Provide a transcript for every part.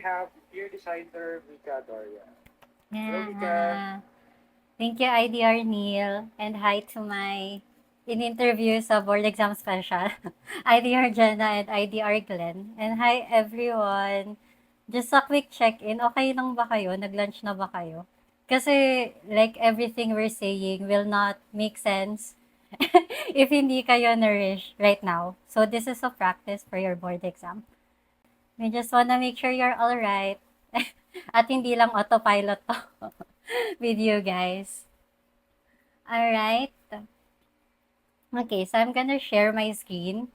have interior designer Mika Doria. Hello, Mika. Yeah. Thank you, IDR Neil. And hi to my in-interview sa board exam special, IDR Jenna and IDR Glenn. And hi, everyone. Just a quick check-in. Okay lang ba kayo? Nag-lunch na ba kayo? Kasi like everything we're saying will not make sense if hindi kayo nourish right now. So this is a practice for your board exam. We just wanna make sure you're all right. At hindi lang autopilot to with you guys. Alright. Okay, so I'm gonna share my screen.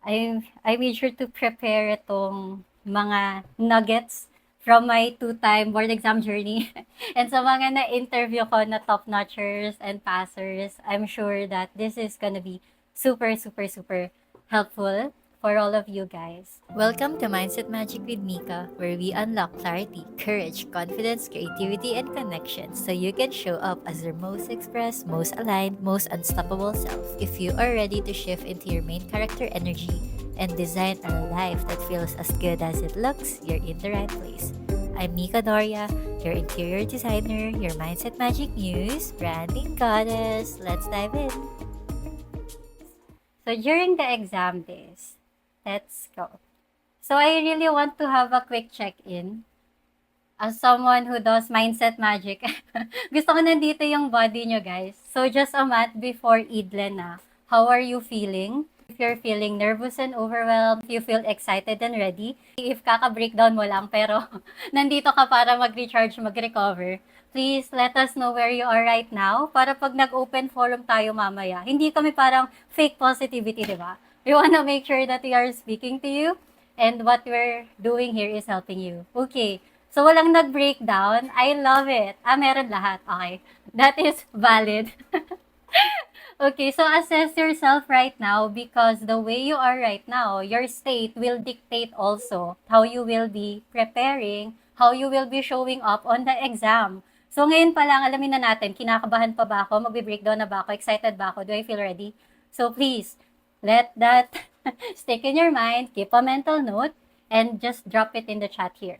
I made sure to prepare itong mga nuggets from my two-time board exam journey. And sa mga na-interview ko na top-notchers and passers, I'm sure that this is gonna be super, super, super helpful for all of you guys. Welcome to Mindset Magic with Mika, where we unlock clarity, courage, confidence, creativity, and connections so you can show up as your most expressed, most aligned, most unstoppable self. If you are ready to shift into your main character energy and design a life that feels as good as it looks, you're in the right place. I'm Mika Doria, your interior designer, your Mindset Magic Muse, branding goddess. Let's dive in. So during the exam days, let's go. So I really want to have a quick check-in. As someone who does mindset magic, gusto ko nandito yung body nyo, guys. So just a month before Idlen na, how are you feeling? If you're feeling nervous and overwhelmed, if you feel excited and ready, if kaka-breakdown mo lang, pero nandito ka para mag-recharge, mag-recover, please let us know where you are right now para pag nag-open forum tayo mamaya, hindi kami parang fake positivity, di ba? We wanna make sure that we are speaking to you and what we're doing here is helping you. Okay, so walang nag-breakdown. I love it. Meron lahat. Okay, that is valid. Okay, so assess yourself right now because the way you are right now, your state will dictate also how you will be preparing, how you will be showing up on the exam. So ngayon pa lang, alamin na natin, kinakabahan pa ba ako? Magbe-breakdown na ba ako? Excited ba ako? Do I feel ready? So please, let that stick in your mind, keep a mental note, and just drop it in the chat here.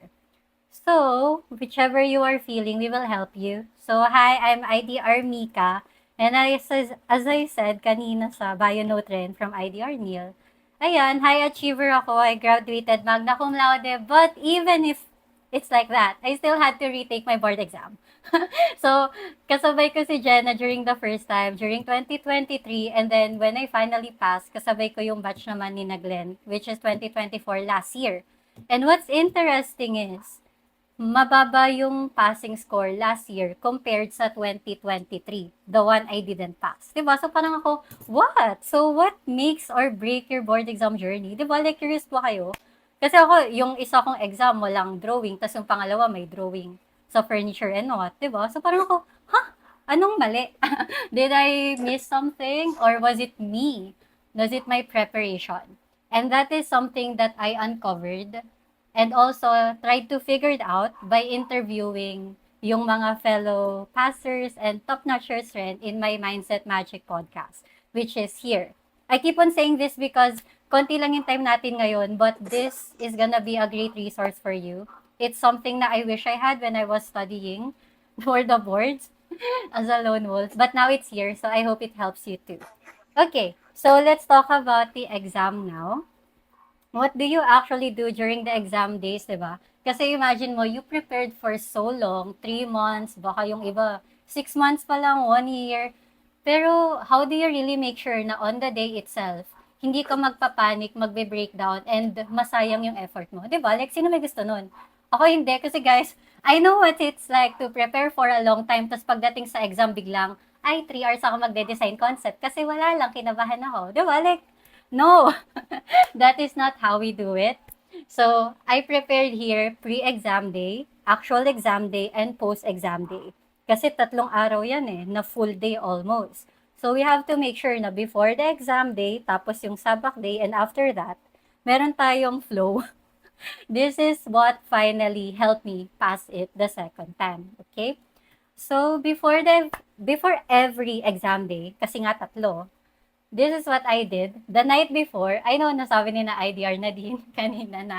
So, whichever you are feeling, we will help you. So, hi, I'm IDR Mika. And as I said kanina sa bio note rin from IDR Neil, ayan, high achiever ako. I graduated magna cum laude. But even if it's like that, I still had to retake my board exam. So, kasabay ko si Jenna during the first time, during 2023. And then, when I finally passed, kasabay ko yung batch naman ni Glenn, which is 2024 last year. And what's interesting is, mababa yung passing score last year compared sa 2023, the one I didn't pass. Diba? So parang ako, what? So what makes or break your board exam journey? Diba? Like, curious ba kayo? Kasi ako, yung isa kong exam, walang drawing, tapos yung pangalawa, may drawing sa furniture and what, diba? So parang ako, anong mali? Did I miss something? Or was it me? Was it my preparation? And that is something that I uncovered and also tried to figure it out by interviewing yung mga fellow pastors and top-notchers rin in my Mindset Magic podcast, which is here. I keep on saying this because konti lang yung time natin ngayon, but this is gonna be a great resource for you. It's something that I wish I had when I was studying for the boards as a lone wolf, but now it's here, so I hope it helps you too. Okay, so let's talk about the exam now. What do you actually do during the exam days, di ba? Kasi imagine mo, you prepared for so long, 3 months, baka yung iba, 6 months pa lang, 1 year. Pero how do you really make sure na on the day itself, hindi ka magpapanik, magbe-breakdown, and masayang yung effort mo? Di ba? Like, sino may gusto nun? Ako hindi, kasi guys, I know what it's like to prepare for a long time, tapos pagdating sa exam biglang, ay, 3 hours ako magde-design concept kasi wala lang, kinabahan ako. Di ba? Like, no, that is not how we do it. So, I prepared here pre-exam day, actual exam day, and post-exam day. Kasi 3 araw yan na full day almost. So, we have to make sure na before the exam day, tapos yung sabak day, and after that, meron tayong flow. This is what finally helped me pass it the second time. Okay? So, before every exam day, kasi nga 3, this is what I did. The night before, I know nasabi ni na IDR na din kanina na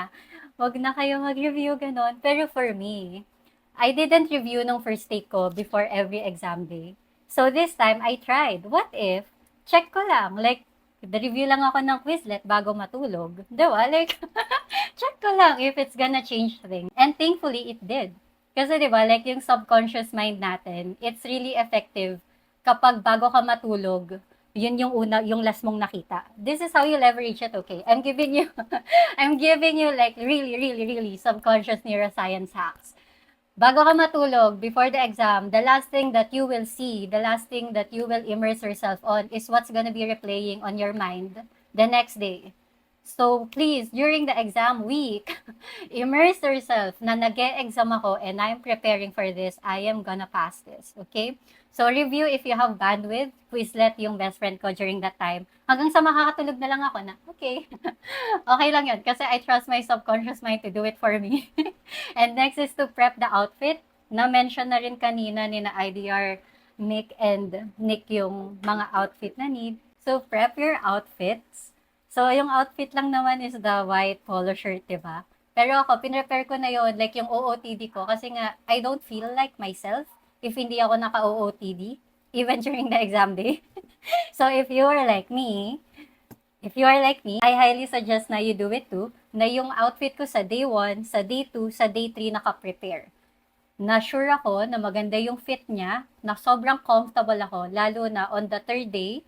Wag na kayo mag-review ganon. Pero for me, I didn't review nung first take ko before every exam day. So this time, I tried. What if, check ko lang, like, the-review lang ako ng Quizlet bago matulog. Diba? Like, check ko lang if it's gonna change things. And thankfully, it did. Kasi diba, like yung subconscious mind natin, it's really effective kapag bago ka matulog, yun yung yung last mong nakita. This is how you leverage it, okay? I'm giving you, I'm giving you like really, really, really subconscious neuroscience hacks. Bago ka matulog, before the exam, the last thing that you will see, the last thing that you will immerse yourself on is what's gonna be replaying on your mind the next day. So please, during the exam week, immerse yourself na nag-e-exam ako and I'm preparing for this. I am gonna pass this, okay? So review if you have bandwidth. Quizlet yung best friend ko during that time. Hanggang sa makakatulog na lang ako na, okay. Okay lang yun kasi I trust my subconscious mind to do it for me. And next is to prep the outfit. Na-mention na rin kanina ni na IDR, Mick and Nick yung mga outfit na need. So prep your outfits. So yung outfit lang naman is the white polo shirt, diba? Pero ako, pinrepare ko na yun, like yung OOTD ko, kasi nga, I don't feel like myself if hindi ako naka-OOTD, even during the exam day. So if you are like me, I highly suggest na you do it too, na yung outfit ko sa day 1, sa day 2, sa day 3 naka-prepare. Na sure ako na maganda yung fit niya, na sobrang comfortable ako, lalo na on the third day,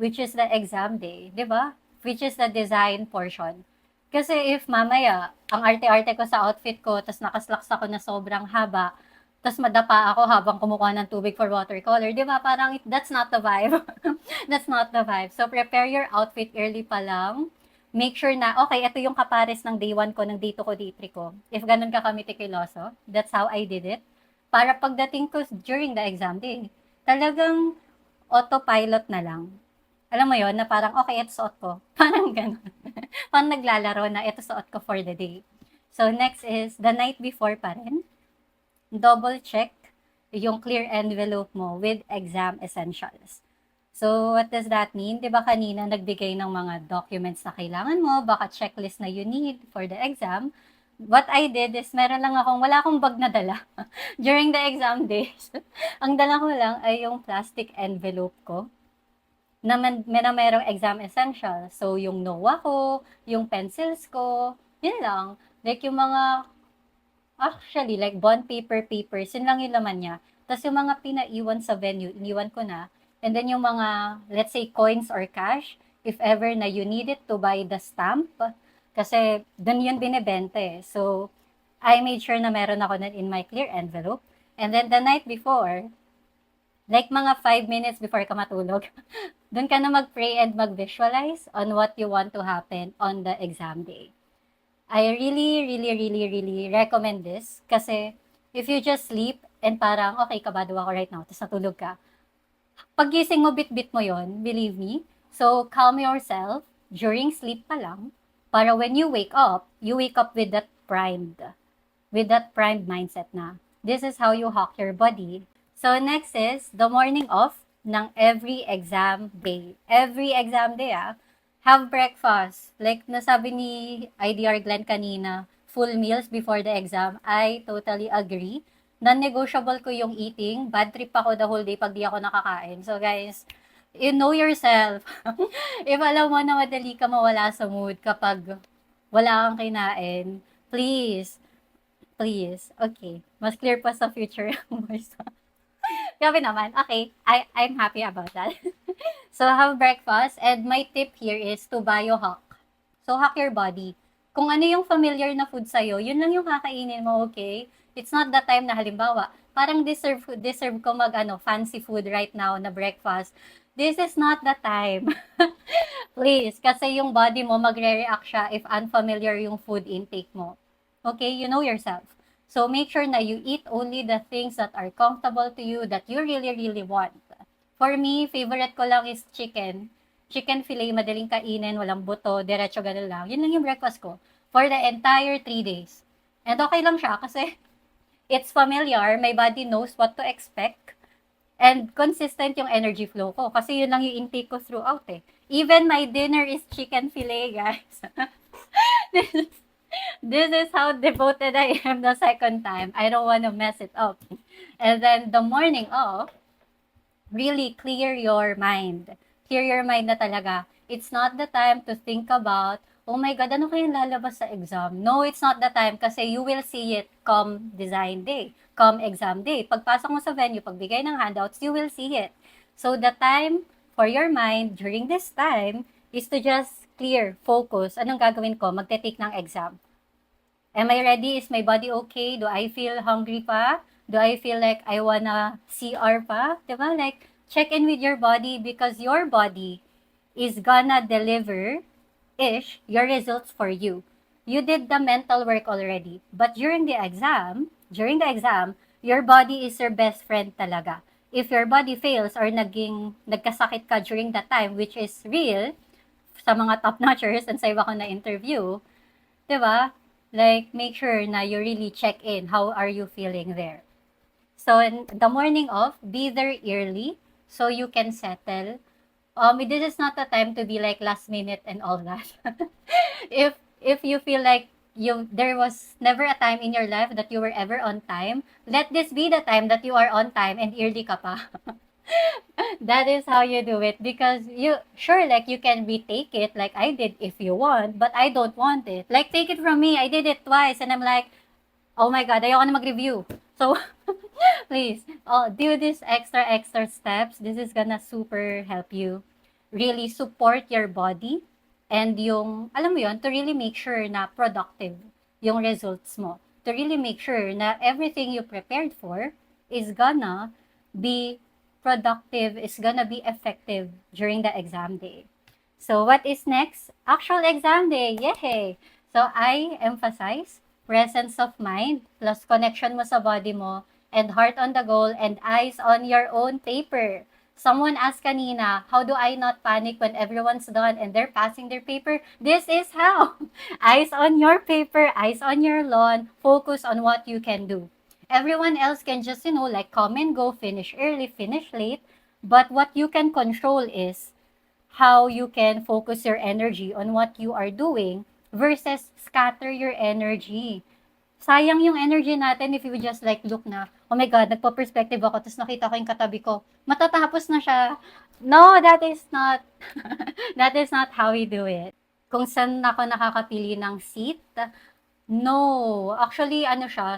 which is the exam day, di ba? Which is the design portion. Kasi if mamaya, ang arte-arte ko sa outfit ko, tas nakaslacks ako na sobrang haba, tas madapa ako habang kumukuha ng tubig for watercolor, di ba? Parang that's not the vibe. That's not the vibe. So prepare your outfit early pa lang. Make sure na, okay, ito yung kapares ng day 1 ko, ng day 2 ko, day 3 ko. If ganun ka kamitikiloso, that's how I did it. Para pagdating ko during the exam day, talagang autopilot na lang. Alam mo yon na parang, okay, ito suot ko. Parang ganun. Parang naglalaro na ito suot ko for the day. So, next is, the night before pa rin, double check yung clear envelope mo with exam essentials. So, what does that mean? Diba kanina nagbigay ng mga documents na kailangan mo, baka checklist na you need for the exam. What I did is, wala akong bag na dala during the exam days. Ang dala ko lang ay yung plastic envelope ko na merong exam essential. So, yung NOA ko, yung pencils ko, yun lang. Like, yung mga, actually, like, bond papers, yun lang yung laman niya. Tapos, yung mga pinaiwan sa venue, iniwan ko na. And then, yung mga, let's say, coins or cash, if ever na you need it to buy the stamp, kasi dun yun binibenta eh. So, I made sure na meron ako in my clear envelope. And then, the night before, like mga 5 minutes before ka matulog, doon ka na mag-pray and mag-visualize on what you want to happen on the exam day. I really, really, really, really recommend this kasi if you just sleep and parang, okay, kabado ako right now, tapos natulog ka, paggising mo, bit-bit mo yon, believe me. So, calm yourself during sleep pa lang para when you wake up with that primed mindset na. This is how you hack your body. So, next is the morning of ng every exam day. Every exam day, have breakfast. Like nasabi ni IDR Glenn kanina, full meals before the exam. I totally agree. Non-negotiable ko yung eating. Bad trip ako the whole day pag di ako nakakain. So, guys, you know yourself. If alam mo na madali ka mawala sa mood kapag wala kang kinain, please, okay, mas clear pa sa future yung voice. Grabe naman. Okay, I'm happy about that. So, have breakfast. And my tip here is to biohack. So, hack your body. Kung ano yung familiar na food sa'yo, yun lang yung kakainin mo, okay? It's not the time na halimbawa, parang deserve ko fancy food right now na breakfast. This is not the time. Please, kasi yung body mo magre-react siya if unfamiliar yung food intake mo. Okay, you know yourself. So, make sure na you eat only the things that are comfortable to you, that you really, really want. For me, favorite ko lang is chicken. Chicken fillet, madaling kainin, walang buto, diretso ganun lang. Yun lang yung breakfast ko for the entire 3 days. And okay lang siya kasi it's familiar, my body knows what to expect, and consistent yung energy flow ko. Kasi yun lang yung intake ko throughout eh. Even my dinner is chicken fillet, guys. This is how devoted I am the second time. I don't want to mess it up. And then the morning of, really clear your mind. Clear your mind na talaga. It's not the time to think about, oh my God, ano kayang lalabas sa exam? No, it's not the time kasi you will see it come design day, come exam day. Pagpasok mo sa venue, pagbigay ng handouts, you will see it. So the time for your mind during this time is to just clear, focus. Anong gagawin ko? Magte-take ng exam. Am I ready? Is my body okay? Do I feel hungry pa? Do I feel like I wanna CR pa? Diba? Like, check in with your body because your body is gonna deliver-ish your results for you. You did the mental work already. But during the exam, your body is your best friend talaga. If your body fails or nagkasakit ka during that time, which is real, sa mga top-notchers and sa iba ko na interview, diba? Like, make sure na you really check in. How are you feeling there? So, in the morning of, be there early so you can settle. This is not the time to be like last minute and all that. if you feel like there was never a time in your life that you were ever on time, let this be the time that you are on time and early ka pa. That is how you do it because like you can retake it like I did if you want, but I don't want it. Like, take it from me, I did it twice and I'm like, oh my God, ayoko na mag-review. So, please, do this extra steps. This is gonna super help you really support your body and alam mo yon, to really make sure na productive yung results mo. To really make sure na everything you prepared for is gonna be productive, is gonna be effective during the exam day. So what is next? Actual exam day. Yay! So I emphasize presence of mind plus connection mo sa body mo and heart on the goal and eyes on your own paper. Someone asked kanina, how do I not panic when everyone's done and they're passing their paper? This is how. Eyes on your paper, eyes on your lawn, focus on what you can do. Everyone else can just, like come and go, finish early, finish late. But what you can control is how you can focus your energy on what you are doing versus scatter your energy. Sayang yung energy natin if you just like look na, oh my God, nagpo-perspective ako, tapos nakita ko yung katabi ko, matatapos na siya. No, that is not, that is not how we do it. Kung saan ako nakakapili ng seat, no. Actually,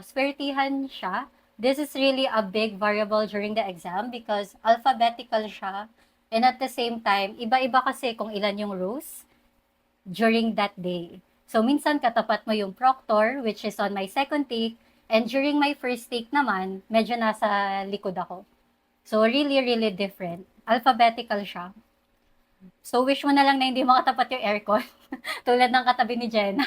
swertihan siya. This is really a big variable during the exam because alphabetical siya. And at the same time, iba-iba kasi kung ilan yung rows during that day. So, minsan katapat mo yung proctor, which is on my second take. And during my first take naman, medyo nasa likod ako. So, really, really different. Alphabetical siya. So, wish mo na lang na hindi makatapat yung aircon. Tulad ng katabi ni Jenna.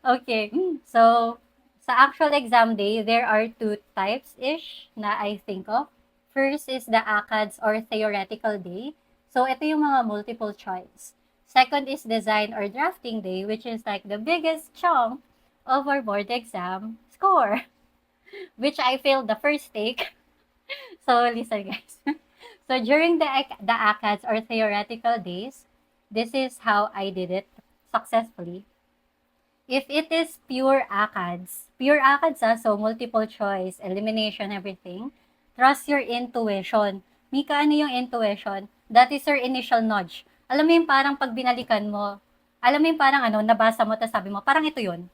Okay. So, sa actual exam day, there are two types-ish na I think of. First is the ACADS or theoretical day. So, ito yung mga multiple choice. Second is design or drafting day, which is like the biggest chunk of our board exam score, which I failed the first take. So, listen guys. So, during the ACADS or theoretical days, this is how I did it successfully. If it is pure ACADS, so multiple choice, elimination, everything, trust your intuition. Mika, ano yung intuition? That is your initial nudge. Alam mo yung parang pag binalikan mo, alam mo yung parang nabasa mo, tapos sabi mo, parang ito yun.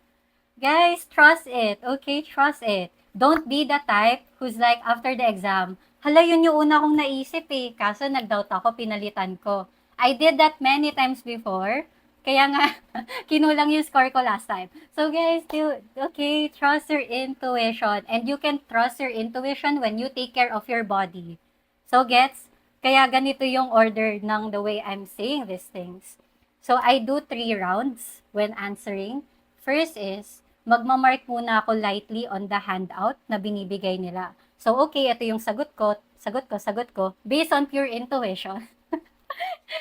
Guys, trust it. Okay, trust it. Don't be the type who's like, after the exam, hala, yun yung una kong naisip eh. Kaso nag-doubt ako, pinalitan ko. I did that many times before. Kaya nga, kinulang yung score ko last time. So guys, okay, trust your intuition. And you can trust your intuition when you take care of your body. So gets? Kaya ganito yung order ng the way I'm saying these things. So I do 3 rounds when answering. First is, magmamark muna ako lightly on the handout na binibigay nila. So okay, ito yung sagot ko, based on pure intuition.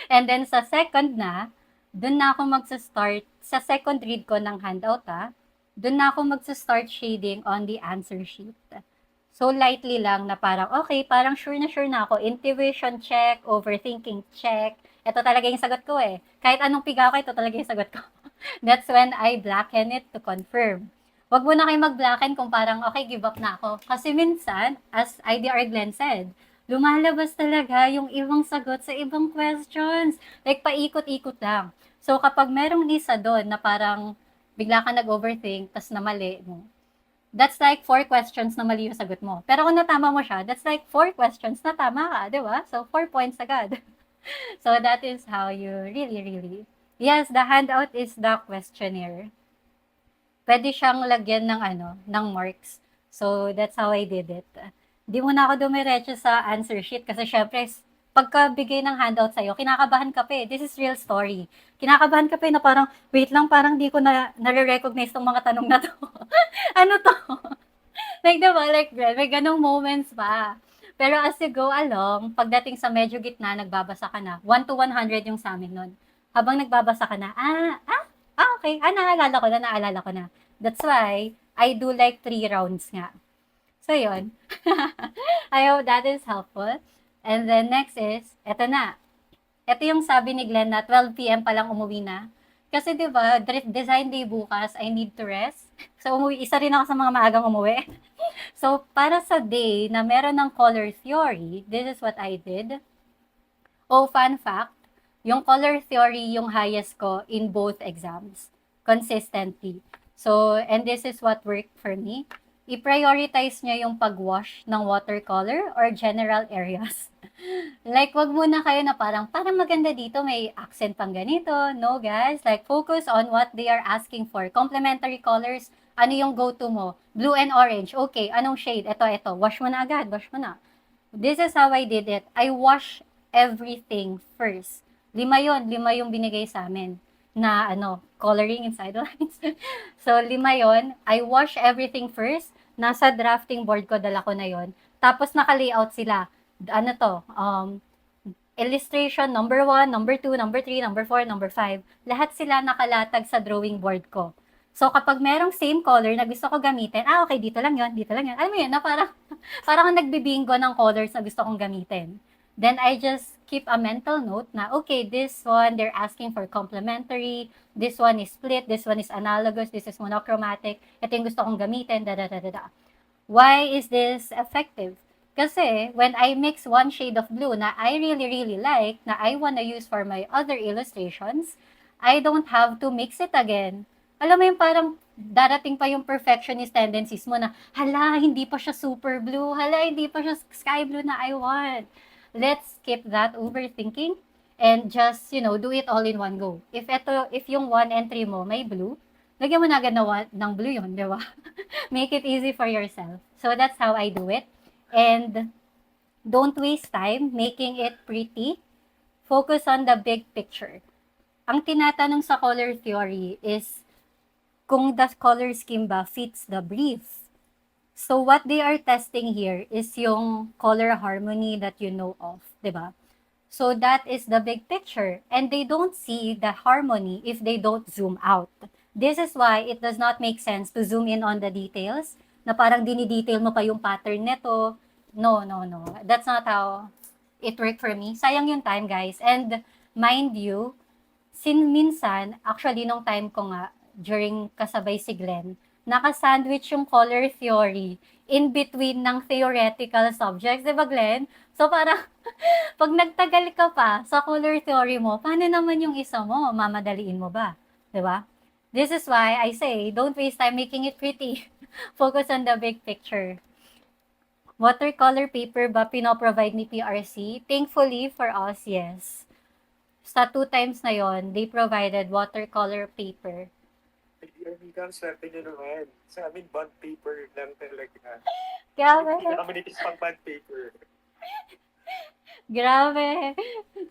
And then sa second na, dun na ako magsa-start, sa second read ko ng handout dun na ako magsa-start shading on the answer sheet. So, lightly lang na parang, okay, parang sure na ako. Intuition check, overthinking check. Ito talaga yung sagot ko eh. Kahit anong piga ko, ito talaga yung sagot ko. That's when I blacken it to confirm. Wag mo na kayo mag-blacken kung parang, okay, give up na ako. Kasi minsan, as IDR Glenn said, lumalabas talaga yung ibang sagot sa ibang questions. Like, paikot-ikot lang. So, kapag merong isa doon na parang bigla ka nag-overthink, tas na mali mo, that's like 4 questions na mali yung sagot mo. Pero kung natama mo siya, that's like 4 questions na tama ka, di ba? So, 4 points agad. So, that is how you really. Yes, the handout is the questionnaire. Pwede siyang lagyan ng ng marks. So, that's how I did it. Di mo na ako dumiretso sa answer sheet kasi syempre, pagkabigay ng handout sa'yo, kinakabahan ka pa eh. This is real story. Kinakabahan ka pa eh na parang, wait lang, parang di ko na nare-recognize tong mga tanong na to. Ano to? Like, diba? Like, may ganong moments pa. Pero as you go along, pagdating sa medyo gitna, nagbabasa ka na. 1 to 100 yung sa amin nun. Habang nagbabasa ka na, okay. Naalala ko na. That's why, I do like 3 rounds nga. So, yun. I hope that is helpful. And then next is, eto na. Ito yung sabi ni Glenn na 12 p.m. pa lang umuwi na. Kasi 'di ba, design day bukas, I need to rest. So isa rin ako sa mga maagang umuwi. So para sa day na meron ng color theory, this is what I did. Oh, fun fact, yung color theory yung highest ko in both exams, consistently. So, and this is what worked for me. I-prioritize niya yung pag-wash ng watercolor or general areas. Like, wag muna kayo na parang maganda dito, may accent pang ganito. No, guys. Like, focus on what they are asking for. Complementary colors, ano yung go-to mo? Blue and orange. Okay, anong shade? Ito. Wash mo na agad. Wash mo na. This is how I did it. I wash everything first. 5 yung binigay sa amin na coloring inside lines. So, 5 yon. I wash everything first. Nasa drafting board ko, dala ko na yon. Tapos naka-layout sila. Illustration number 1, number 2, number 3, number 4, number 5. Lahat sila nakalatag sa drawing board ko. So, kapag merong same color na gusto ko gamitin, okay, dito lang yon. Alam mo yun, na parang nagbibingo ng colors na gusto kong gamitin. Then, I just keep a mental note na, okay, this one, they're asking for complementary, this one is split, this one is analogous, this is monochromatic, ito yung gusto kong gamitin, Why is this effective? Kasi, when I mix one shade of blue na I really like, na I wanna use for my other illustrations, I don't have to mix it again. Alam mo yung parang darating pa yung perfectionist tendencies mo na, hala, hindi pa siya super blue, hala, hindi pa siya sky blue na I want. Let's skip that overthinking and just, do it all in one go. If yung one entry mo may blue, lagyan mo na agad ng blue yun, di ba? Make it easy for yourself. So that's how I do it. And don't waste time making it pretty. Focus on the big picture. Ang tinatanong sa color theory is kung the color scheme ba fits the brief. So what they are testing here is yung color harmony that you know of, di ba? So that is the big picture. And they don't see the harmony if they don't zoom out. This is why it does not make sense to zoom in on the details, na parang dinidetail mo pa yung pattern nito. No. That's not how it worked for me. Sayang yung time, guys. And mind you, minsan, actually, nung time ko nga, during kasabay si Glenn, naka-sandwich yung color theory in between ng theoretical subjects. Diba, Glenn? So, parang, pag nagtagal ka pa sa color theory mo, paano naman yung isa mo? Mamadaliin mo ba? Diba? This is why I say, don't waste time making it pretty. Focus on the big picture. Watercolor paper ba pinoprovide ni PRC? Thankfully for us, yes. Sa 2 times na yon, they provided watercolor paper. Ang swerte nyo naman. Sa amin, bond paper lang talaga. Grabe. Hindi na kami nitis pang bond paper. Grabe.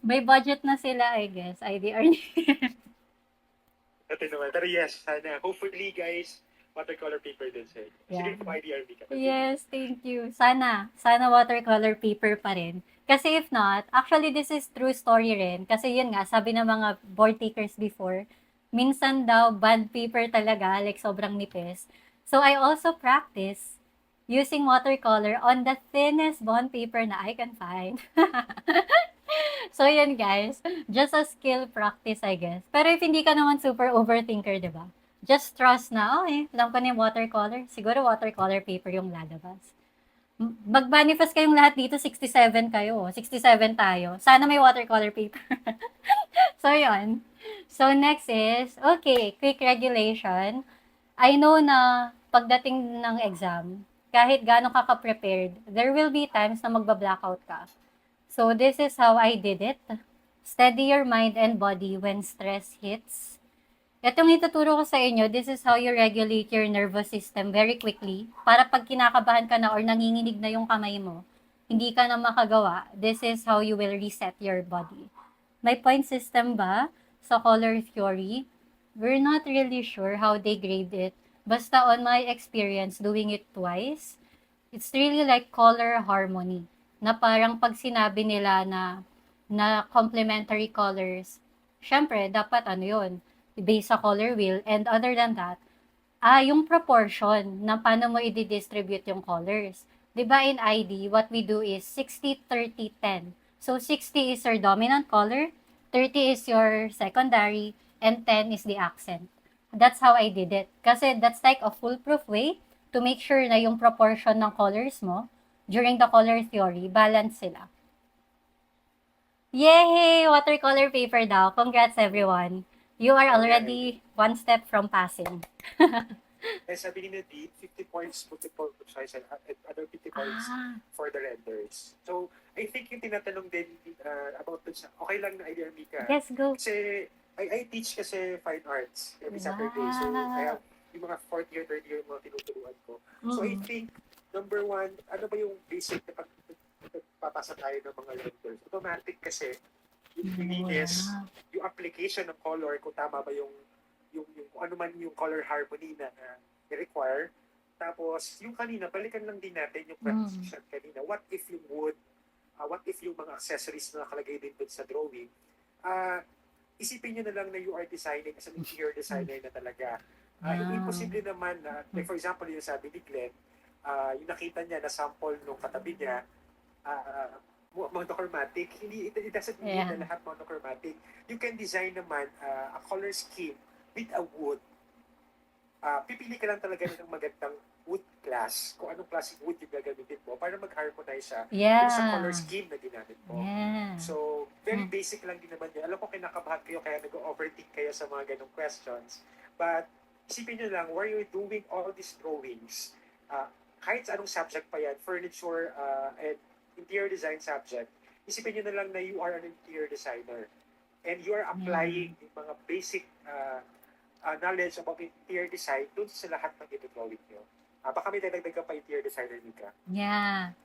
May budget na sila, I guess. IDR. Ito naman. Pero yes, sana. Hopefully, guys, watercolor paper din sa'yo. Yeah. Sige po, IDRB ka. Yes, thank you. Sana watercolor paper pa rin. Kasi if not, actually this is true story rin. Kasi yun nga, sabi ng mga board takers before, minsan daw bond paper talaga, like sobrang nipis. So I also practice using watercolor on the thinnest bond paper na I can find. So, yan guys. Just a skill practice, I guess. Pero if hindi ka naman super overthinker, di ba? Just trust na, okay, alam ko na yung watercolor. Siguro watercolor paper yung lalabas. Mag-manifest kayong lahat dito, 67 kayo. 67 tayo. Sana may watercolor paper. So, yun. So, next is, okay, quick regulation. I know na pagdating ng exam, kahit gaano ka ka-prepared, there will be times na magba-blackout ka. So, this is how I did it. Steady your mind and body when stress hits. Itong ituturo ko sa inyo, this is how you regulate your nervous system very quickly. Para pag kinakabahan ka na or nanginginig na yung kamay mo, hindi ka na makagawa, this is how you will reset your body. May point system ba sa color theory? We're not really sure how they grade it. Basta on my experience doing it twice, it's really like color harmony. Na parang pag sinabi nila na complementary colors, syempre, dapat ano yun, based sa color wheel. And other than that, yung proportion na paano mo i-distribute yung colors. Diba in ID, what we do is 60, 30, 10. So 60 is your dominant color, 30 is your secondary, and 10 is the accent. That's how I did it. Kasi that's like a foolproof way to make sure na yung proportion ng colors mo during the color theory, balance sila. Yay! Watercolor paper daw. Congrats everyone. You are already one step from passing. Eh, sabi ni Nadine, 50 points multiple choice and other 50 points Ah, for the renders. So, I think yung tinatanong din about dun sa, okay lang na idea, Mika. yes, go. Kasi, I teach kasi fine arts every Saturday. So, I have yung mga 4th year, 3rd year mga tinuturuan ko. So, I think, number one, ano ba yung basic na pagpapasa tayo ng mga renders? Automatic kasi, yung linis, yung application ng color, kung tama ba yung kung ano man yung color harmony na i-require. Tapos, yung kanina, balikan lang din natin yung question kanina. What if yung wood, what if yung mga accessories na nakalagay din dun sa drawing, isipin nyo na lang na you are designing as an interior designer na talaga. Imposible naman na, like for example, yung sabi ni Glenn, yung nakita niya na sample nung katabi niya, monochromatic, it doesn't mean na lahat monochromatic. You can design naman a color scheme with a wood. Pipili ka lang talaga ng magandang wood class, kung anong klaseng wood yung gagamitin mo para mag-harmonize siya sa color scheme na ginamit mo. So, very basic lang din naman yun. Alam ko kinakabahan kayo kaya nag-overthink kayo sa mga ganong questions. But, isipin nyo lang, where you're doing all these drawings, kahit sa anong subject pa yan, furniture and interior design subject, isipin nyo na lang na you are an interior designer and you are applying yung mga basic knowledge about interior design dun sa lahat ng ito-drawing nyo. Baka may dadagdag pa interior designer, Mika. Yeah.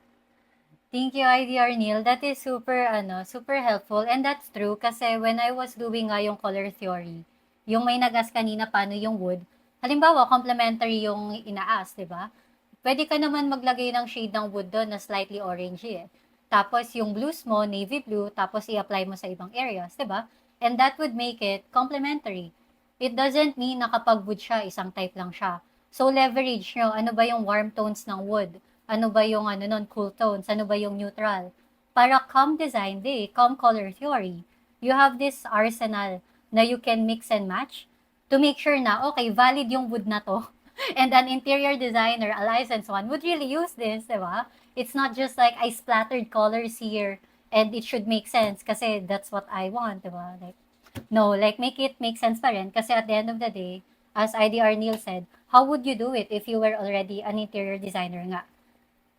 Thank you, IDR Neil. That is super, super helpful. And that's true kasi when I was doing yung color theory, yung may nag-ask kanina paano yung wood, halimbawa, complementary yung ina-ask, di ba? Pwede ka naman maglagay ng shade ng wood doon na slightly orangey eh. Tapos yung blues mo, navy blue, tapos i-apply mo sa ibang areas, di ba? And that would make it complementary. It doesn't mean na kapag wood siya, isang type lang siya. So leverage nyo, ano ba yung warm tones ng wood? Ano ba yung cool tones? Ano ba yung neutral? Para calm design day, calm color theory, you have this arsenal na you can mix and match to make sure na, okay, valid yung wood na to. And an interior designer, a licensed one, would really use this, di ba? It's not just like, I splattered colors here and it should make sense kasi that's what I want, di ba? Like, no, like make it make sense pa rin kasi at the end of the day, as IDR Neil said, how would you do it if you were already an interior designer nga?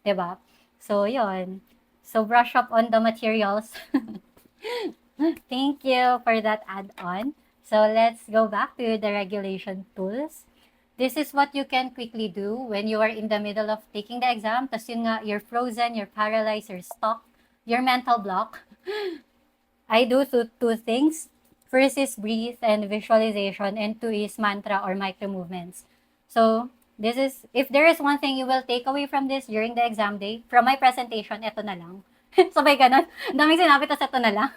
Diba? So, yon. So, brush up on the materials. Thank you for that add-on. So, let's go back to the regulation tools. This is what you can quickly do when you are in the middle of taking the exam. Tapos yun nga, you're frozen, you're paralyzed, you're stuck, your mental block. I do two things. First is breathe and visualization, and two is mantra or micro movements. So, this is, if there is one thing you will take away from this during the exam day, from my presentation, eto na lang. Sabay ganun. Daming sinabi, tas eto na lang.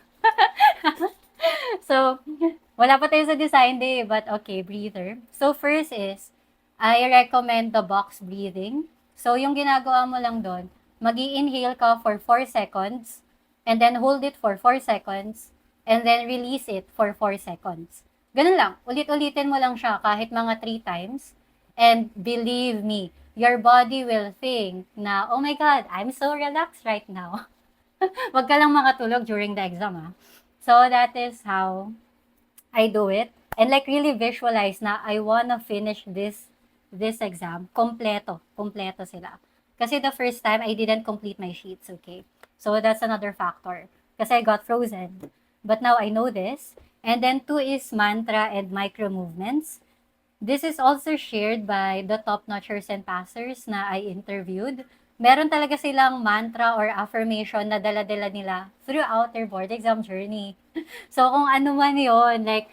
So, wala pa tayo sa design day, but okay, breather. So, first is, I recommend the box breathing. So, yung ginagawa mo lang doon, mag-i-inhale ka for 4 seconds, and then hold it for 4 seconds, and then release it for 4 seconds. Ganun lang. Ulit-ulitin mo lang siya kahit mga 3 times. And believe me, your body will think na, oh my God, I'm so relaxed right now. Wag ka lang makatulog during the exam, ah. So that is how I do it. And like really visualize na I wanna finish this exam. Kompleto sila. Kasi the first time, I didn't complete my sheets, okay? So that's another factor. Kasi I got frozen. But now I know this. And then 2 is mantra and micro movements. This is also shared by the top notchers and passers na I interviewed. Meron talaga silang mantra or affirmation na dala-dala nila throughout their board exam journey. So kung ano man yon, like,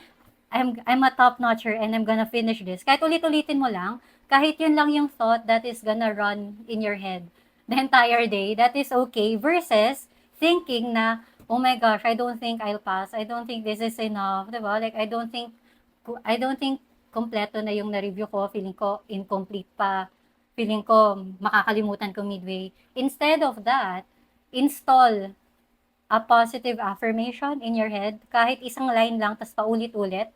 I'm a top notcher and I'm gonna finish this. Kahit ulit-ulitin mo lang, kahit yun lang yung thought that is gonna run in your head the entire day, that is okay. Versus thinking na, oh my gosh, I don't think I'll pass. I don't think this is enough. Diba? Like, I don't think kompleto na yung na-review ko. Feeling ko incomplete pa. Feeling ko makakalimutan ko midway. Instead of that, install a positive affirmation in your head. Kahit isang line lang, tas paulit-ulit.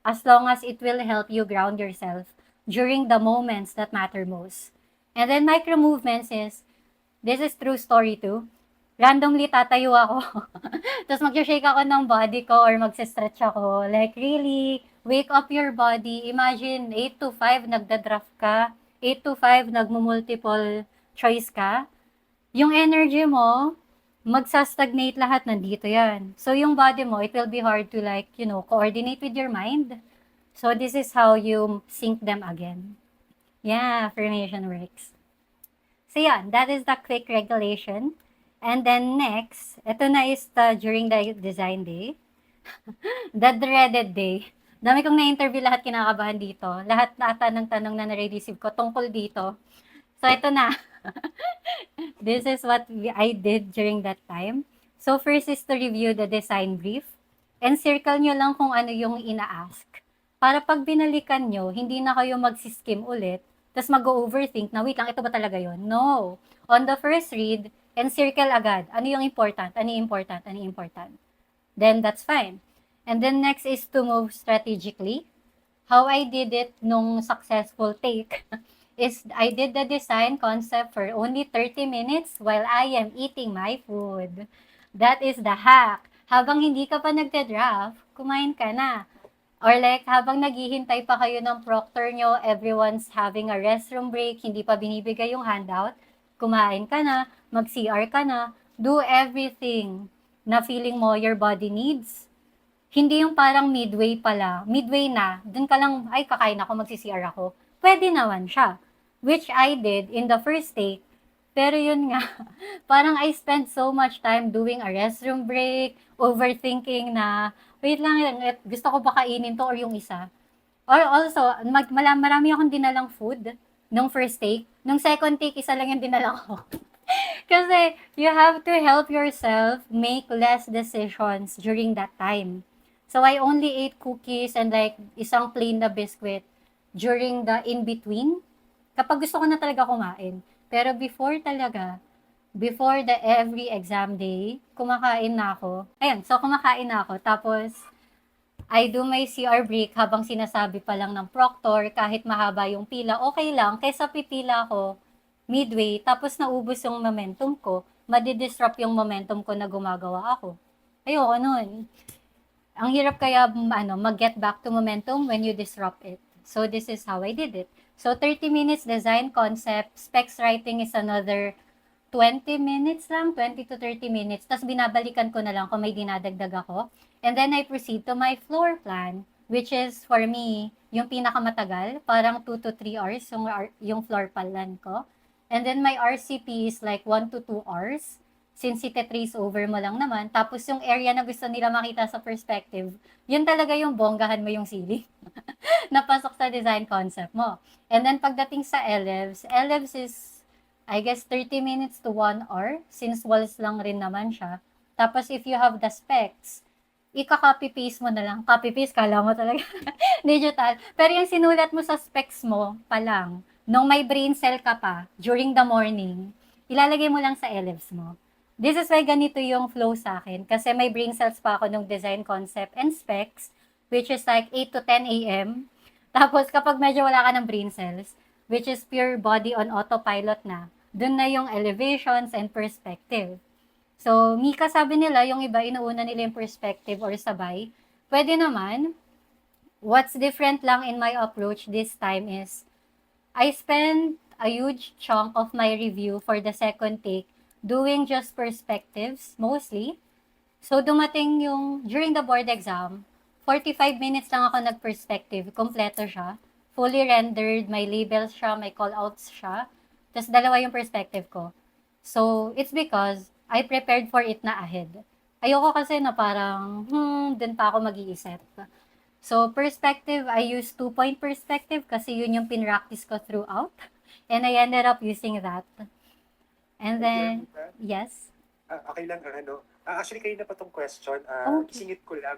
As long as it will help you ground yourself during the moments that matter most. And then micro movements is, this is true story too. Randomly tatayo ako. Tapos mag-shake ako ng body ko or mag-stretch ako. Like really, wake up your body. Imagine 8 to 5 nagda-draft ka. 8 to 5 nagmo-multiple choice ka. Yung energy mo, magsa-stagnate lahat, nandito yan. So yung body mo, it will be hard to like, coordinate with your mind. So this is how you sync them again. Yeah, affirmation works. So yeah, that is the quick regulation. And then next, ito na is during the design day. The dreaded day. Dami kong na-interview, lahat kinakabahan dito. Lahat na ata ng tanong na na-receive ko tungkol dito. So ito na. This is what I did during that time. So first is to review the design brief. And circle nyo lang kung ano yung ina-ask. Para pag binalikan nyo, hindi na kayo magsiskim ulit, tapos mag-overthink na, wait lang, ito ba talaga yon? No. On the first read, encircle agad. Ano yung important? Ano yung important? Ano yung important? Then that's fine. And then next is to move strategically. How I did it nung successful take is I did the design concept for only 30 minutes while I am eating my food. That is the hack. Habang hindi ka pa nagte-draft, kumain ka na. Or like, habang naghihintay pa kayo ng proctor nyo, everyone's having a restroom break, hindi pa binibigay yung handout, kumain ka na, mag-CR ka na, do everything na feeling mo your body needs. Hindi yung parang midway pala, midway na, dun ka lang, ay kakain ako, mag-CR ako. Pwede naman siya. Which I did in the first take. Pero yun nga, parang I spent so much time doing a restroom break, overthinking na, wait lang, gusto ko ba kainin to or yung isa. Or also, marami akong dinalang food nung first take. Nung second take, isa lang yung dinala ko. Kasi you have to help yourself make less decisions during that time. So I only ate cookies and like isang plain na biscuit during the in-between. Kapag gusto ko na talaga kumain. Pero before the every exam day, kumakain na ako. Ayun, so kumakain na ako. Tapos, I do my CR break habang sinasabi pa lang ng proctor, kahit mahaba yung pila, okay lang. Kaysa pipila ko midway, tapos naubos yung momentum ko, madidisrupt yung momentum ko na gumagawa ako. Ayoko nun. Ang hirap kaya mag-get back to momentum when you disrupt it. So this is how I did it. So 30 minutes design concept, specs writing is another 20 minutes lang, 20 to 30 minutes. Tapos binabalikan ko na lang kung may dinadagdag ako. And then I proceed to my floor plan, which is for me, yung pinakamatagal, parang 2 to 3 hours yung floor plan ko. And then my RCP is like 1 to 2 hours. Since ite-trace over mo lang naman. Tapos yung area na gusto nila makita sa perspective, yun talaga yung bonggahan mo yung ceiling. Napasok sa design concept mo. And then pagdating sa LEVs is, I guess, 30 minutes to 1 hour, since walls lang rin naman siya. Tapos if you have the specs, ika-copy-paste mo na lang. Copy-paste, kala mo talaga digital. Pero yung sinulat mo sa specs mo pa lang, nung may brain cell ka pa, during the morning, ilalagay mo lang sa LEVs mo. this is why ganito yung flow sa akin. Kasi may brain cells pa ako nung design concept and specs, which is like 8 to 10 a.m. Tapos kapag medyo wala ka ng brain cells, which is pure body on autopilot na, dun na yung elevations and perspective. So, Mika, sabi nila, yung iba, inuuna nila yung perspective or sabay. Pwede naman. What's different lang in my approach this time is, I spend a huge chunk of my review for the second take doing just perspectives, mostly. So, dumating yung, during the board exam, 45 minutes lang ako nag-perspective. Kompleto siya. Fully rendered, may labels siya, may callouts siya. Tapos, dalawa yung perspective ko. So, it's because I prepared for it na ahead. Ayoko kasi na parang, dun pa ako mag-iisip. So, perspective, I use 2-point perspective kasi yun yung pinractice ko throughout. And I ended up using that. And then, yes. Okay lang, actually, kayo na pa tong question. Okay. Singit ko lang.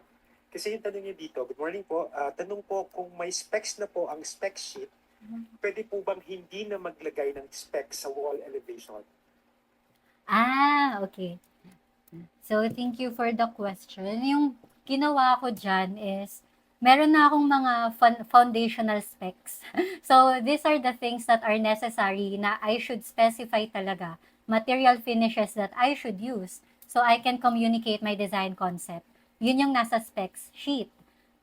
Kasi yung tanong niya dito, good morning po. Tanong po, kung may specs na po ang spec sheet, pwede po bang hindi na maglagay ng specs sa wall elevation? Okay. So, thank you for the question. Yung ginawa ko dyan is, meron na akong mga foundational specs. So, these are the things that are necessary na I should specify talaga. Material finishes that I should use so I can communicate my design concept. Yun yung nasa specs sheet.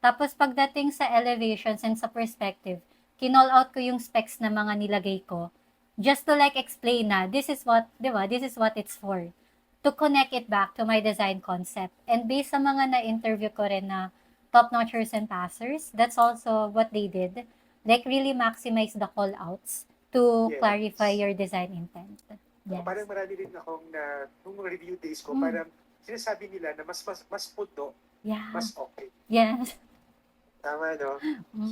Tapos, pagdating sa elevations and sa perspective, kinall out ko yung specs na mga nilagay ko just to like explain na this is what, di ba, this is what it's for. To connect it back to my design concept. And based sa mga na-interview ko rin na top-notchers and passers, that's also what they did. Like really maximize the call-outs to Yes. clarify your design intent. Yes. Parang marami rin akong nung review days ko, Mm. parang sinasabi nila na mas puno, Yeah. mas okay. Yes. Tama, no?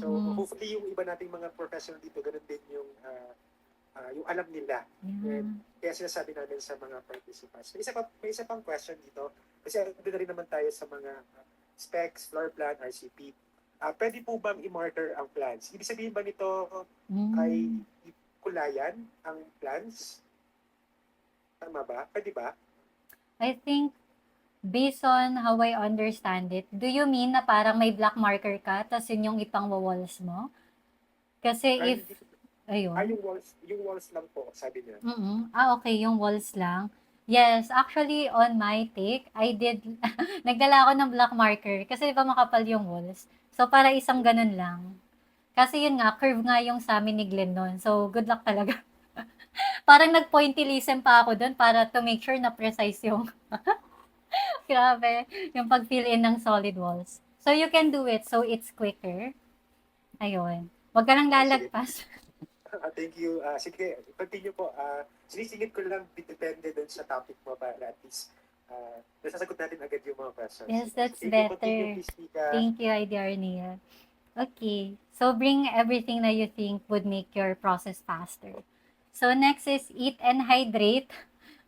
So, Mm-mm. hopefully yung iba nating mga professional dito, ganun din yung alam nila. Yeah. Kaya sinasabi namin sa mga participants. May isa pang question dito. Kasi doon na rin naman tayo sa mga specs, floor plan, RCP. Pwede po bang i-marker ang plans? Ibig sabihin ba nito ay kulayan ang plans? Tama ba? Pwede ba? I think based on how I understand it, do you mean na parang may black marker ka, tapos yun yung ipang walls mo? Kasi if, ayun. Yung walls lang po, sabi niya. Okay, yung walls lang. Yes, actually, on my take, I did, nagdala ako ng black marker kasi di ba makapal yung walls. So, para isang ganun lang. Kasi yun nga, curve nga yung sa amin ni Glenn nun. So, good luck talaga. Parang nag-pointillism pa ako dun para to make sure na precise yung, grabe, yung pag-fill in ng solid walls. So, you can do it so it's quicker. Ayun. Huwag ka lang lalagpas. Thank you. Sige, continue po. Sinisingit ko lang, depende dun sa topic mo para at least nasasagot natin agad yung mga questions. Yes, that's Sige, better. continue, please, Mika. Thank you, Arnia. Okay, so bring everything that you think would make your process faster. So next is eat and hydrate.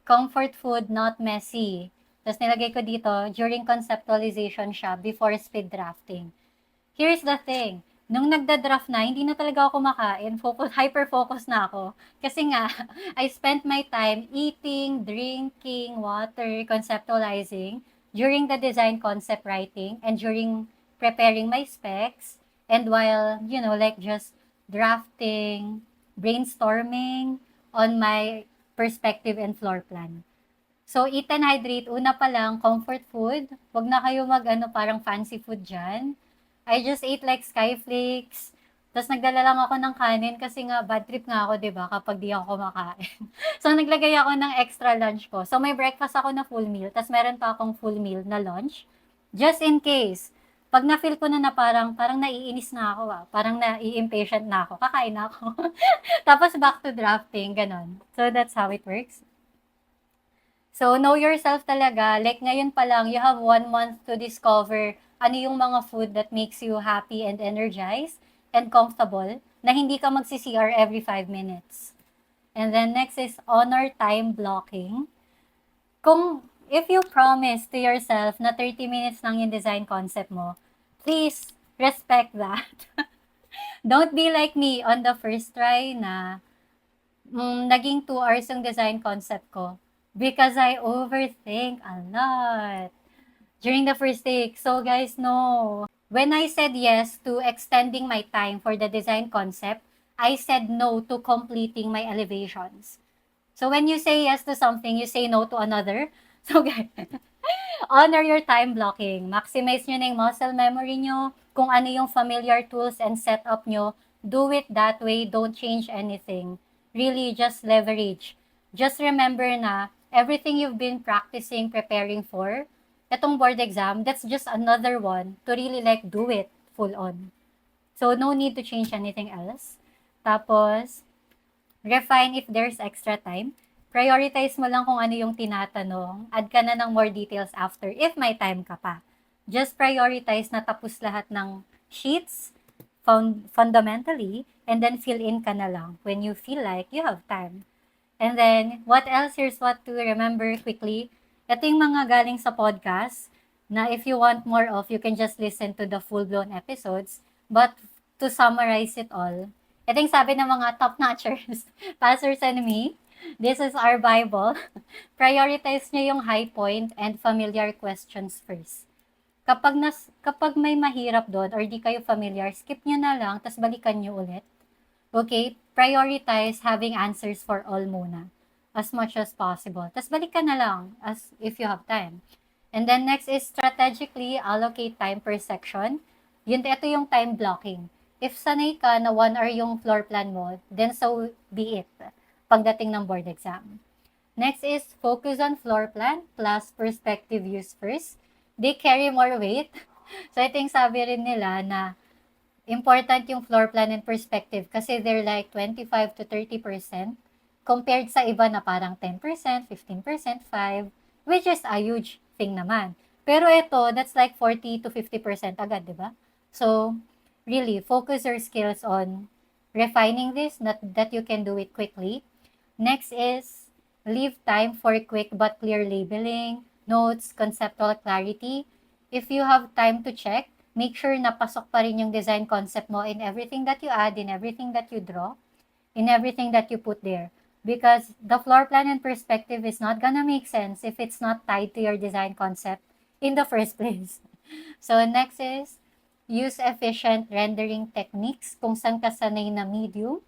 Comfort food, not messy. Tapos nilagay ko dito, during conceptualization siya, before speed drafting. Here's the thing, nung nagda-draft na, hindi na talaga ako makain. Hyper-focus na ako. Kasi nga, I spent my time eating, drinking, water, conceptualizing during the design concept writing and during preparing my specs. And while, like just drafting, brainstorming on my perspective and floor plan. So, eat and hydrate. Una pa lang, comfort food. Huwag na kayo parang fancy food dyan. I just ate like skyflakes. Tapos nagdala lang ako ng kanin kasi nga bad trip nga ako, di ba, kapag di ako kumakain. So, naglagay ako ng extra lunch ko. So, may breakfast ako na full meal. Tapos meron pa akong full meal na lunch. Just in case. Pag na-feel ko na parang naiinis na ako, parang nai-impatient na ako, kakain na ako. Tapos back to drafting, ganon. So, that's how it works. So, know yourself talaga. Like, ngayon pa lang, you have 1 month to discover ano yung mga food that makes you happy and energized and comfortable na hindi ka magsi-CR every 5 minutes. And then next is honor time blocking. If you promise to yourself na 30 minutes lang yung design concept mo, please respect that. Don't be like me on the first try na naging 2 hours yung design concept ko. because I overthink a lot during the first take. So guys, no. When I said yes to extending my time for the design concept, I said no to completing my elevations. So when you say yes to something, you say no to another. So guys, honor your time blocking. Maximize nyo na yung muscle memory nyo. Kung ano yung familiar tools and setup nyo, do it that way. Don't change anything. Really, just leverage. Just remember na everything you've been practicing, preparing for, etong board exam, that's just another one to really like do it full on. So, no need to change anything else. Tapos, refine if there's extra time. Prioritize mo lang kung ano yung tinatanong. Add ka na ng more details after if may time ka pa. Just prioritize na tapos lahat ng sheets fundamentally and then fill in ka na lang when you feel like you have time. And then, what else? Here's what to remember quickly. Ito yung mga galing sa podcast na if you want more of, you can just listen to the full-blown episodes. But to summarize it all, ito yung sabi ng mga top-notchers, pastors and me, this is our Bible. Prioritize nyo yung high point and familiar questions first. Kapag may mahirap doon or di kayo familiar, skip nyo na lang, tas balikan nyo ulit. Okay? Prioritize having answers for all muna as much as possible. Tas balikan na lang as if you have time. And then next is strategically allocate time per section. Ito yung time blocking. If sanay ka na 1 hour yung floor plan mo, then so be it pagdating ng board exam. Next is focus on floor plan plus perspective views first. They carry more weight. So ito yung sabi rin nila na important yung floor plan and perspective kasi they're like 25 to 30% compared sa iba na parang 10%, 15%, 5%, which is a huge thing naman. Pero ito, that's like 40 to 50% agad, di ba? So, really, focus your skills on refining this, not that you can do it quickly. Next is, leave time for quick but clear labeling, notes, conceptual clarity. If you have time to check, make sure na pasok pa rin yung design concept mo in everything that you add, in everything that you draw, in everything that you put there. Because the floor plan and perspective is not gonna make sense if it's not tied to your design concept in the first place. So next is, use efficient rendering techniques kung saan ka sanay na medium.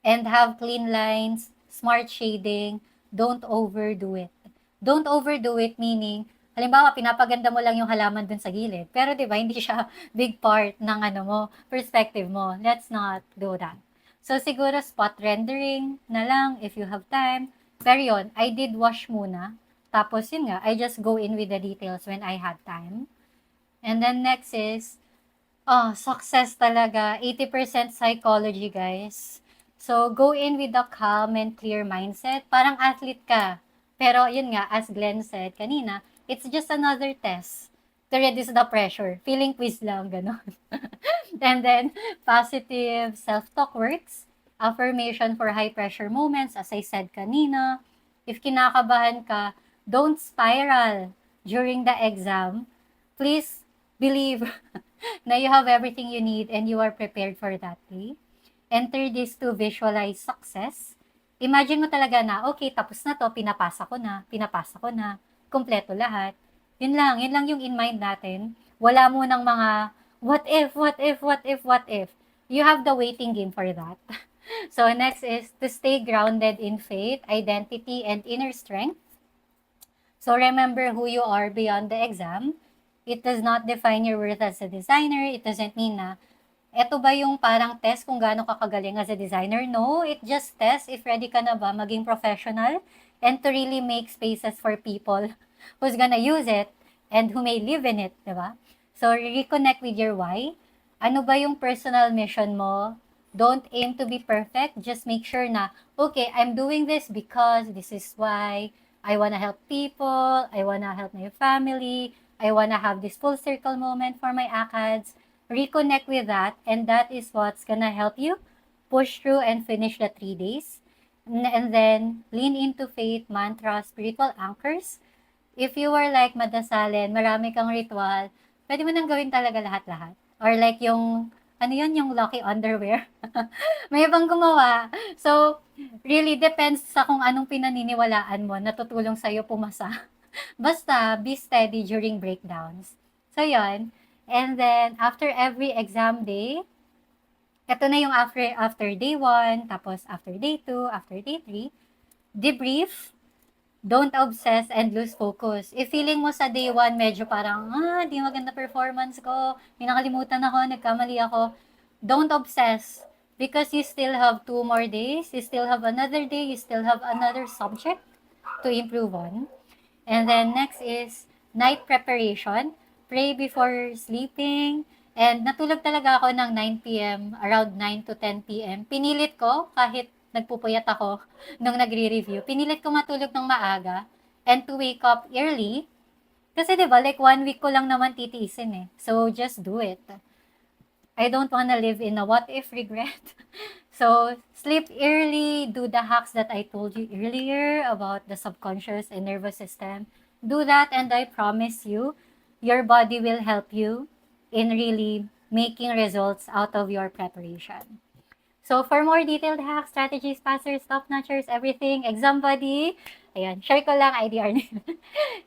And have clean lines, smart shading, don't overdo it. Don't overdo it meaning, halimbawa, pinapaganda mo lang yung halaman dun sa gilid. Pero di ba hindi siya big part ng perspective mo. Let's not do that. So, siguro spot rendering na lang if you have time. Pero yun, I did wash muna. Tapos yun nga, I just go in with the details when I had time. And then next is, success talaga. 80% psychology, guys. So, go in with a calm and clear mindset. Parang athlete ka. Pero yun nga, as Glenn said kanina, it's just another test to reduce the pressure. Feeling quiz lang, gano'n. And then, positive self-talk works. Affirmation for high-pressure moments, as I said kanina. If kinakabahan ka, don't spiral during the exam. Please believe na you have everything you need and you are prepared for that day. Enter this to visualize success. Imagine mo talaga na, okay, tapos na to, pinapasa ko na, kumpleto lahat. Yun lang yung in mind natin. Wala mo ng mga, what if. You have the waiting game for that. So next is to stay grounded in faith, identity, and inner strength. So remember who you are beyond the exam. It does not define your worth as a designer. It doesn't mean na eto ba yung parang test kung gaano ka kagaling as a designer? No, it just tests if ready ka na ba maging professional and to really make spaces for people who's gonna use it and who may live in it, di ba? So, reconnect with your why. Ano ba yung personal mission mo? Don't aim to be perfect. Just make sure na, okay, I'm doing this because this is why. I wanna help people. I wanna help my family. I wanna have this full circle moment for my ACADS. Reconnect with that, and that is what's gonna help you push through and finish the 3 days. And then, lean into faith, mantra, spiritual anchors. If you are like madasalin, marami kang ritual, pwede mo nang gawin talaga lahat-lahat. Or like yung ano yun, yung lucky underwear. May ibang gumawa. So, really depends sa kung anong pinaniniwalaan mo, natutulong sa'yo pumasa. Basta, be steady during breakdowns. So, yun. And then, after every exam day, ito na yung after day 1, tapos after day 2, after day 3, debrief, don't obsess and lose focus. If feeling mo sa day 1, medyo parang, di maganda performance ko, may nakalimutan ako, nagkamali ako, don't obsess. Because you still have 2 more days, you still have another day, you still have another subject to improve on. And then next is night preparation. Pray before sleeping. And natulog talaga ako ng 9 p.m., around 9 to 10 p.m. Pinilit ko, kahit nagpupuyat ako nung nagre-review, pinilit ko matulog ng maaga and to wake up early. Kasi 'di ba, like 1 week ko lang naman titiisin eh. So just do it. I don't wanna live in a what if regret. So sleep early, do the hacks that I told you earlier about the subconscious and nervous system. Do that and I promise you, your body will help you in really making results out of your preparation. So, for more detailed hacks, strategies, passers, top-notchers, everything, exam buddy, ayan, share ko lang IDR nila.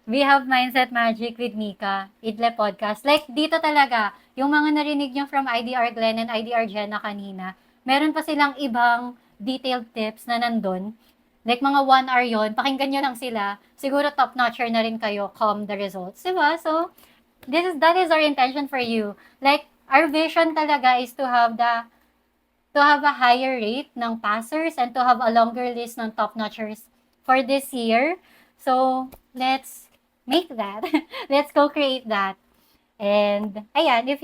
We have Mindset Magic with Mika, Idle Podcast. Like, dito talaga, yung mga narinig nyo from IDR Glenn and IDR Jenna kanina, meron pa silang ibang detailed tips na nandun. Like, mga 1 hour yon, pakinggan nyo lang sila. Siguro top-notcher na rin kayo, come the results. Diba? So, that is our intention for you. Like, our vision talaga is to have a higher rate ng passers and to have a longer list ng top-notchers for this year. So, let's make that. Let's co-create that. And, ayan, if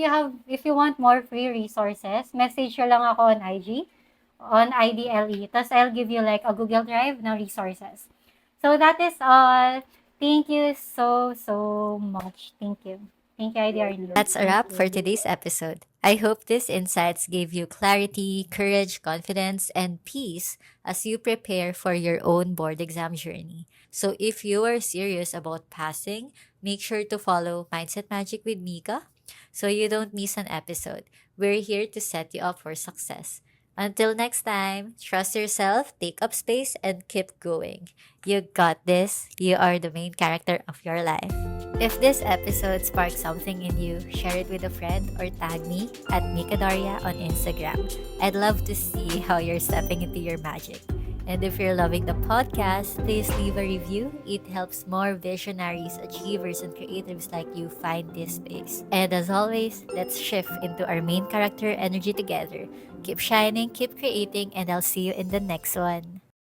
you want more free resources, message nyo lang ako on IG, on IDLE. Tapos, I'll give you like a Google Drive na resources. So, that is all. Thank you so much. Thank you. Thank you, IDR. That's a wrap for today's episode. I hope these insights gave you clarity, courage, confidence, and peace as you prepare for your own board exam journey. So if you are serious about passing, make sure to follow Mindset Magic with Mika so you don't miss an episode. We're here to set you up for success. Until next time, trust yourself, take up space, and keep going. You got this. You are the main character of your life. If this episode sparked something in you, share it with a friend or tag me at Mika Daria on Instagram. I'd love to see how you're stepping into your magic. And if you're loving the podcast, please leave a review. It helps more visionaries, achievers, and creatives like you find this space. And as always, let's shift into our main character energy together. Keep shining, keep creating, and I'll see you in the next one.